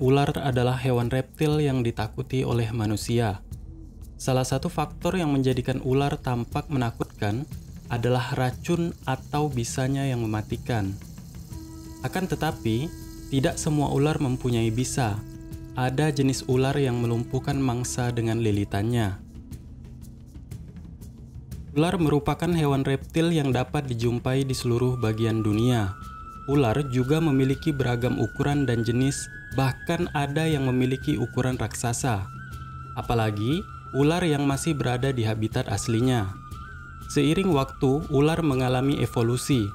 ular adalah hewan reptil yang ditakuti oleh manusia. Salah satu faktor yang menjadikan ular tampak menakutkan adalah racun atau bisanya yang mematikan. Akan tetapi, tidak semua ular mempunyai bisa. Ada jenis ular yang melumpuhkan mangsa dengan lilitannya. Ular merupakan hewan reptil yang dapat dijumpai di seluruh bagian dunia. Ular juga memiliki beragam ukuran dan jenis, bahkan ada yang memiliki ukuran raksasa. Apalagi ular yang masih berada di habitat aslinya. Seiring waktu, ular mengalami evolusi.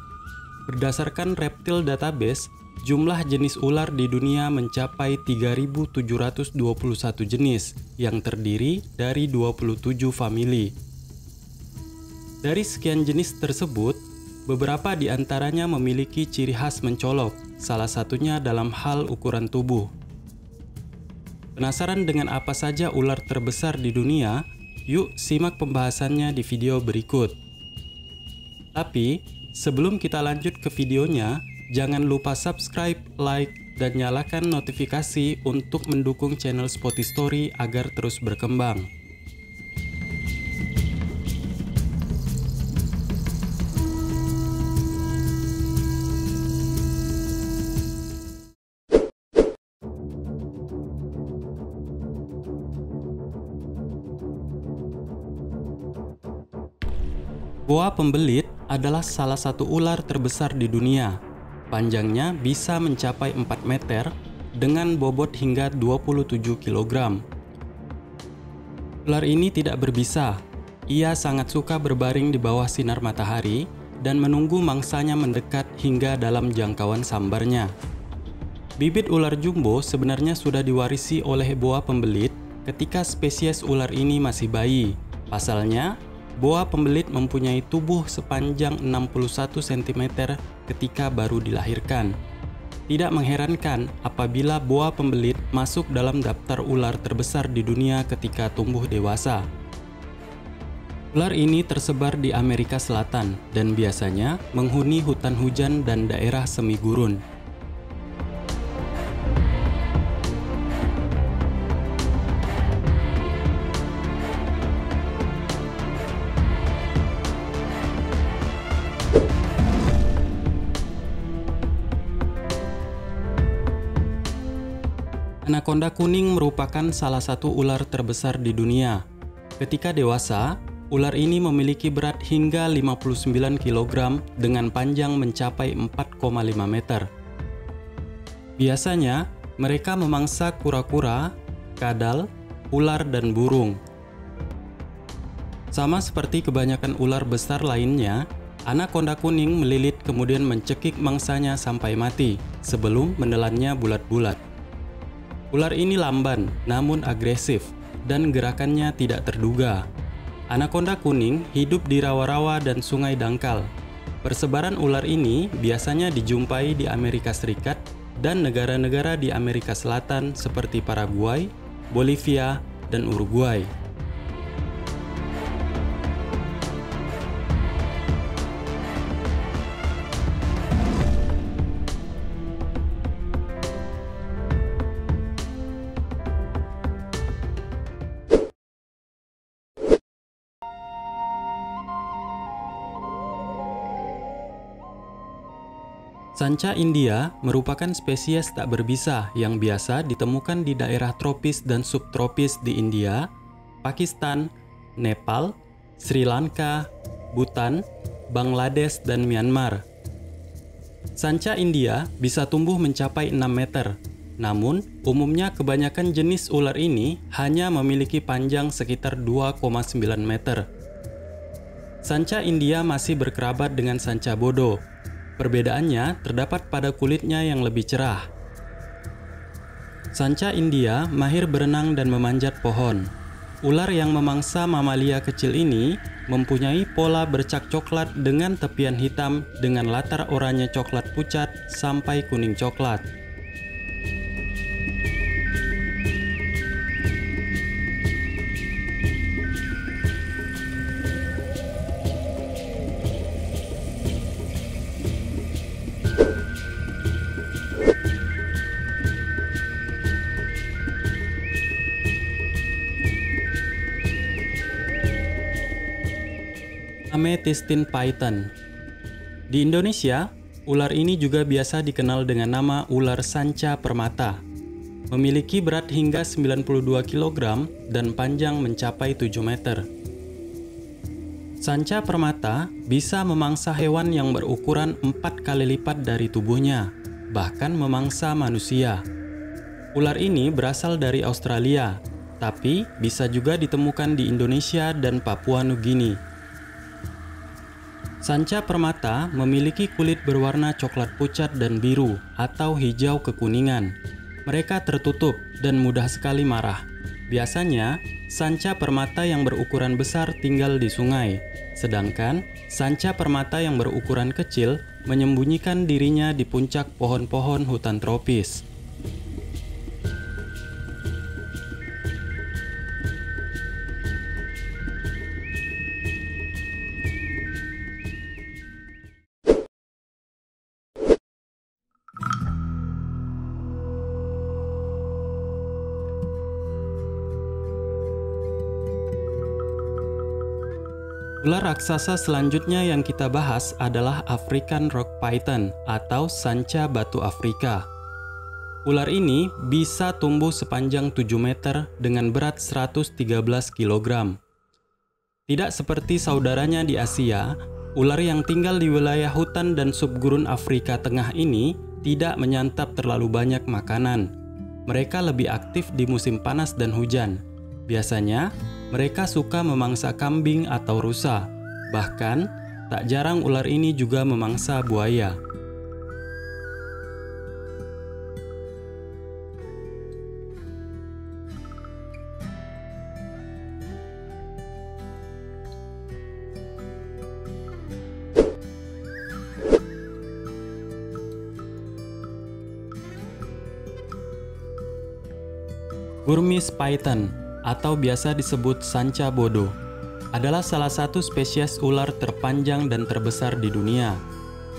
Berdasarkan Reptile Database, jumlah jenis ular di dunia mencapai 3.721 jenis yang terdiri dari 27 famili. Dari sekian jenis tersebut, beberapa di antaranya memiliki ciri khas mencolok, salah satunya dalam hal ukuran tubuh. Penasaran dengan apa saja ular terbesar di dunia? Yuk simak pembahasannya di video berikut. Tapi, sebelum kita lanjut ke videonya, jangan lupa subscribe, like, dan nyalakan notifikasi untuk mendukung channel Spotistory agar terus berkembang. Boa pembelit adalah salah satu ular terbesar di dunia. Panjangnya bisa mencapai 4 meter dengan bobot hingga 27 kg. Ular ini tidak berbisa. Ia sangat suka berbaring di bawah sinar matahari dan menunggu mangsanya mendekat hingga dalam jangkauan sambarnya. Bibit ular jumbo sebenarnya sudah diwarisi oleh boa pembelit ketika spesies ular ini masih bayi. Pasalnya, boa pembelit mempunyai tubuh sepanjang 61 cm ketika baru dilahirkan. Tidak mengherankan apabila boa pembelit masuk dalam daftar ular terbesar di dunia ketika tumbuh dewasa. Ular ini tersebar di Amerika Selatan dan biasanya menghuni hutan hujan dan daerah semi gurun. Anaconda kuning merupakan salah satu ular terbesar di dunia. Ketika dewasa, ular ini memiliki berat hingga 59 kg dengan panjang mencapai 4,5 meter. Biasanya, mereka memangsa kura-kura, kadal, ular, dan burung. Sama seperti kebanyakan ular besar lainnya, anaconda kuning melilit kemudian mencekik mangsanya sampai mati sebelum menelannya bulat-bulat. Ular ini lamban, namun agresif, dan gerakannya tidak terduga. Anaconda kuning hidup di rawa-rawa dan sungai dangkal. Persebaran ular ini biasanya dijumpai di Amerika Serikat dan negara-negara di Amerika Selatan seperti Paraguay, Bolivia, dan Uruguay. Sanca India merupakan spesies tak berbisa yang biasa ditemukan di daerah tropis dan subtropis di India, Pakistan, Nepal, Sri Lanka, Bhutan, Bangladesh, dan Myanmar. Sanca India bisa tumbuh mencapai 6 meter, namun umumnya kebanyakan jenis ular ini hanya memiliki panjang sekitar 2,9 meter. Sanca India masih berkerabat dengan sanca bodo. Perbedaannya terdapat pada kulitnya yang lebih cerah. Sanca India mahir berenang dan memanjat pohon. Ular yang memangsa mamalia kecil ini mempunyai pola bercak coklat dengan tepian hitam dengan latar oranye coklat pucat sampai kuning coklat. Amethystine python. Di Indonesia, ular ini juga biasa dikenal dengan nama ular sanca permata. Memiliki berat hingga 92 kg dan panjang mencapai 7 meter. Sanca permata bisa memangsa hewan yang berukuran 4 kali lipat dari tubuhnya, bahkan memangsa manusia. Ular ini berasal dari Australia, tapi bisa juga ditemukan di Indonesia dan Papua Nugini. Sanca permata memiliki kulit berwarna coklat pucat dan biru atau hijau kekuningan. Mereka tertutup dan mudah sekali marah. Biasanya, sanca permata yang berukuran besar tinggal di sungai, sedangkan sanca permata yang berukuran kecil menyembunyikan dirinya di puncak pohon-pohon hutan tropis. Ular raksasa selanjutnya yang kita bahas adalah African rock python atau sanca batu Afrika. Ular ini bisa tumbuh sepanjang 7 meter dengan berat 113 kg. Tidak seperti saudaranya di Asia, ular yang tinggal di wilayah hutan dan subgurun Afrika Tengah ini tidak menyantap terlalu banyak makanan. Mereka lebih aktif di musim panas dan hujan. Biasanya, mereka suka memangsa kambing atau rusa. Bahkan, tak jarang ular ini juga memangsa buaya. Burmese python atau biasa disebut sanca bodo adalah salah satu spesies ular terpanjang dan terbesar di dunia.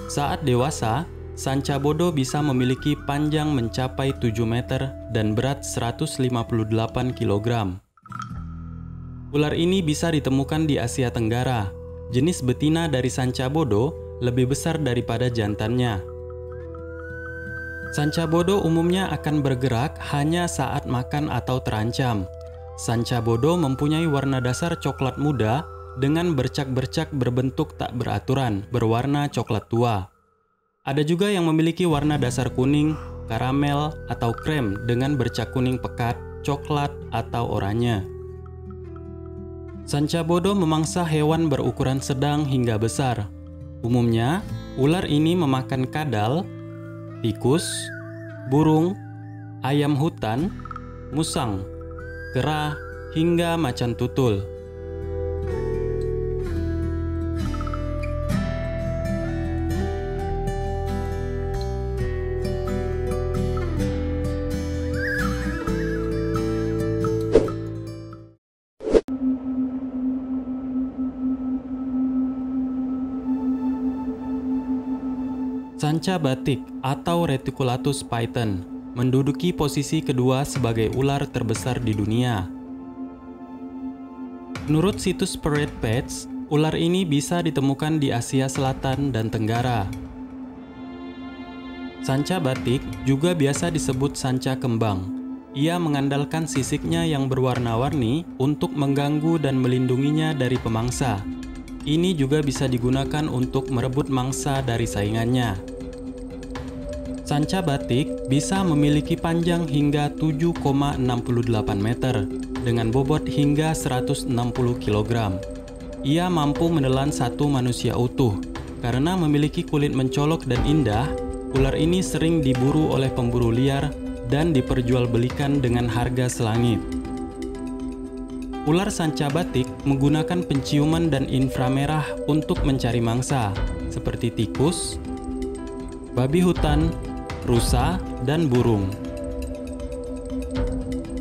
Saat dewasa, sanca bodo bisa memiliki panjang mencapai 7 meter dan berat 158 kg. Ular ini bisa ditemukan di Asia Tenggara. Jenis betina dari sanca bodo lebih besar daripada jantannya. Sanca bodo umumnya akan bergerak hanya saat makan atau terancam. Sanca bodo mempunyai warna dasar coklat muda dengan bercak-bercak berbentuk tak beraturan, berwarna coklat tua. Ada juga yang memiliki warna dasar kuning, karamel, atau krem dengan bercak kuning pekat, coklat, atau oranye. Sanca bodo memangsa hewan berukuran sedang hingga besar. Umumnya, ular ini memakan kadal, tikus, burung, ayam hutan, musang, kera, hingga macan tutul. Sanca batik atau Reticulatus python menduduki posisi kedua sebagai ular terbesar di dunia. Menurut situs Parade Pets, ular ini bisa ditemukan di Asia Selatan dan Tenggara. Sanca batik juga biasa disebut sanca kembang. Ia mengandalkan sisiknya yang berwarna-warni untuk mengganggu dan melindunginya dari pemangsa. Ini juga bisa digunakan untuk merebut mangsa dari saingannya. Sanca batik bisa memiliki panjang hingga 7,68 meter dengan bobot hingga 160 kg. Ia mampu menelan satu manusia utuh. Karena memiliki kulit mencolok dan indah, ular ini sering diburu oleh pemburu liar dan diperjualbelikan dengan harga selangit. Ular sanca batik menggunakan penciuman dan inframerah untuk mencari mangsa, seperti tikus, babi hutan, rusa, dan burung.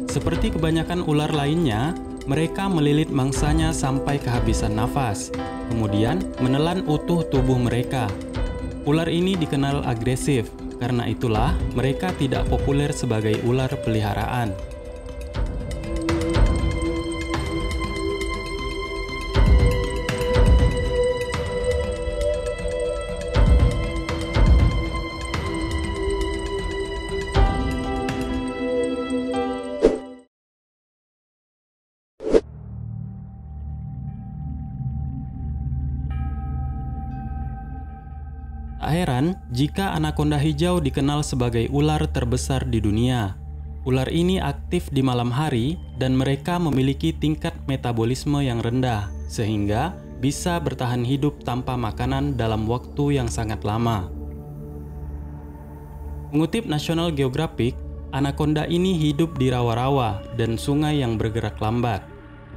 Seperti kebanyakan ular lainnya, mereka melilit mangsanya sampai kehabisan nafas, kemudian menelan utuh tubuh mereka. Ular ini dikenal agresif, karena itulah mereka tidak populer sebagai ular peliharaan. Tak heran jika anakonda hijau dikenal sebagai ular terbesar di dunia. Ular ini aktif di malam hari dan mereka memiliki tingkat metabolisme yang rendah, sehingga bisa bertahan hidup tanpa makanan dalam waktu yang sangat lama. Mengutip National Geographic, anakonda ini hidup di rawa-rawa dan sungai yang bergerak lambat.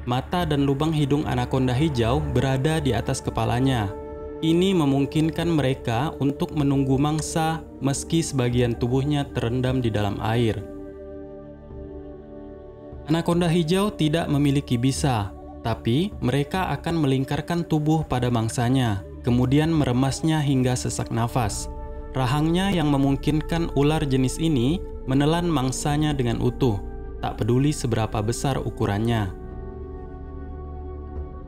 Mata dan lubang hidung anakonda hijau berada di atas kepalanya. Ini memungkinkan mereka untuk menunggu mangsa meski sebagian tubuhnya terendam di dalam air. Anakonda hijau tidak memiliki bisa, tapi mereka akan melingkarkan tubuh pada mangsanya, kemudian meremasnya hingga sesak nafas. Rahangnya yang memungkinkan ular jenis ini menelan mangsanya dengan utuh, tak peduli seberapa besar ukurannya.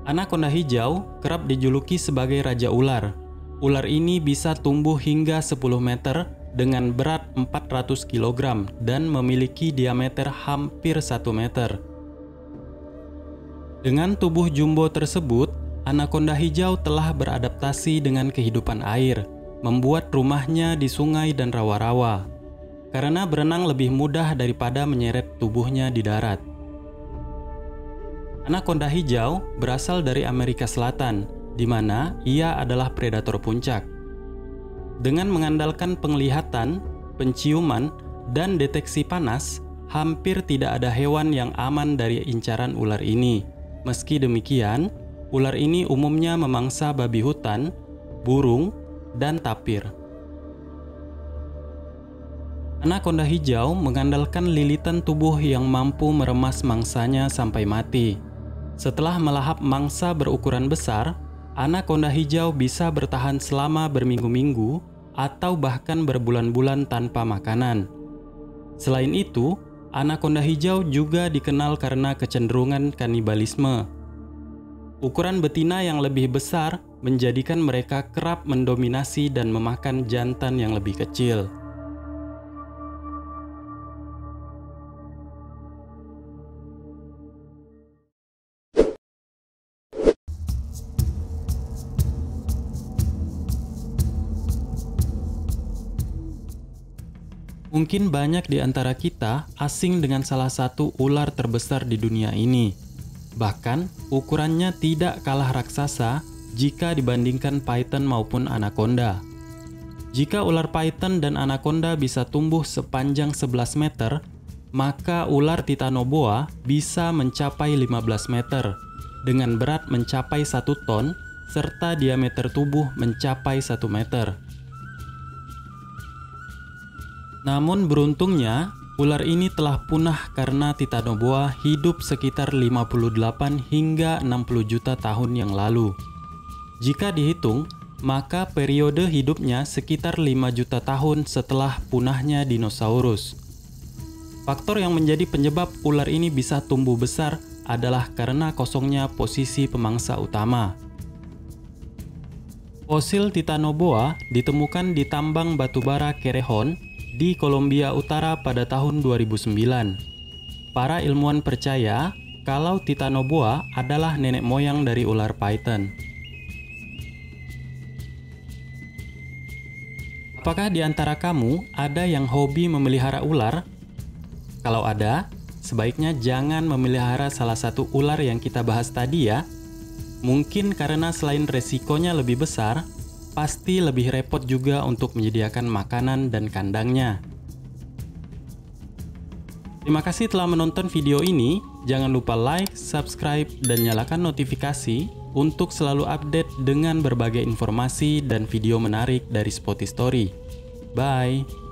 Anakonda hijau kerap dijuluki sebagai raja ular. Ular ini bisa tumbuh hingga 10 meter dengan berat 400 kg dan memiliki diameter hampir 1 meter. Dengan tubuh jumbo tersebut, anakonda hijau telah beradaptasi dengan kehidupan air, membuat rumahnya di sungai dan rawa-rawa. Karena berenang lebih mudah daripada menyeret tubuhnya di darat. Anakonda hijau berasal dari Amerika Selatan, di mana ia adalah predator puncak. Dengan mengandalkan penglihatan, penciuman, dan deteksi panas, hampir tidak ada hewan yang aman dari incaran ular ini. Meski demikian, ular ini umumnya memangsa babi hutan, burung, dan tapir. Anakonda hijau mengandalkan lilitan tubuh yang mampu meremas mangsanya sampai mati. Setelah melahap mangsa berukuran besar, anakonda hijau bisa bertahan selama berminggu-minggu atau bahkan berbulan-bulan tanpa makanan. Selain itu, anakonda hijau juga dikenal karena kecenderungan kanibalisme. Ukuran betina yang lebih besar menjadikan mereka kerap mendominasi dan memakan jantan yang lebih kecil. Mungkin banyak di antara kita asing dengan salah satu ular terbesar di dunia ini. Bahkan, ukurannya tidak kalah raksasa jika dibandingkan python maupun anakonda. Jika ular python dan anakonda bisa tumbuh sepanjang 11 meter, maka ular titanoboa bisa mencapai 15 meter, dengan berat mencapai 1 ton, serta diameter tubuh mencapai 1 meter. Namun beruntungnya, ular ini telah punah karena titanoboa hidup sekitar 58 hingga 60 juta tahun yang lalu. Jika dihitung, maka periode hidupnya sekitar 5 juta tahun setelah punahnya dinosaurus. Faktor yang menjadi penyebab ular ini bisa tumbuh besar adalah karena kosongnya posisi pemangsa utama. Fosil titanoboa ditemukan di tambang batubara Cerrejón di Kolombia Utara pada tahun 2009. Para ilmuwan percaya kalau titanoboa adalah nenek moyang dari ular python. Apakah di antara kamu ada yang hobi memelihara ular? Kalau ada, sebaiknya jangan memelihara salah satu ular yang kita bahas tadi ya. Mungkin karena selain resikonya lebih besar, pasti lebih repot juga untuk menyediakan makanan dan kandangnya. Terima kasih telah menonton video ini. Jangan lupa like, subscribe, dan nyalakan notifikasi untuk selalu update dengan berbagai informasi dan video menarik dari Spotty Story. Bye!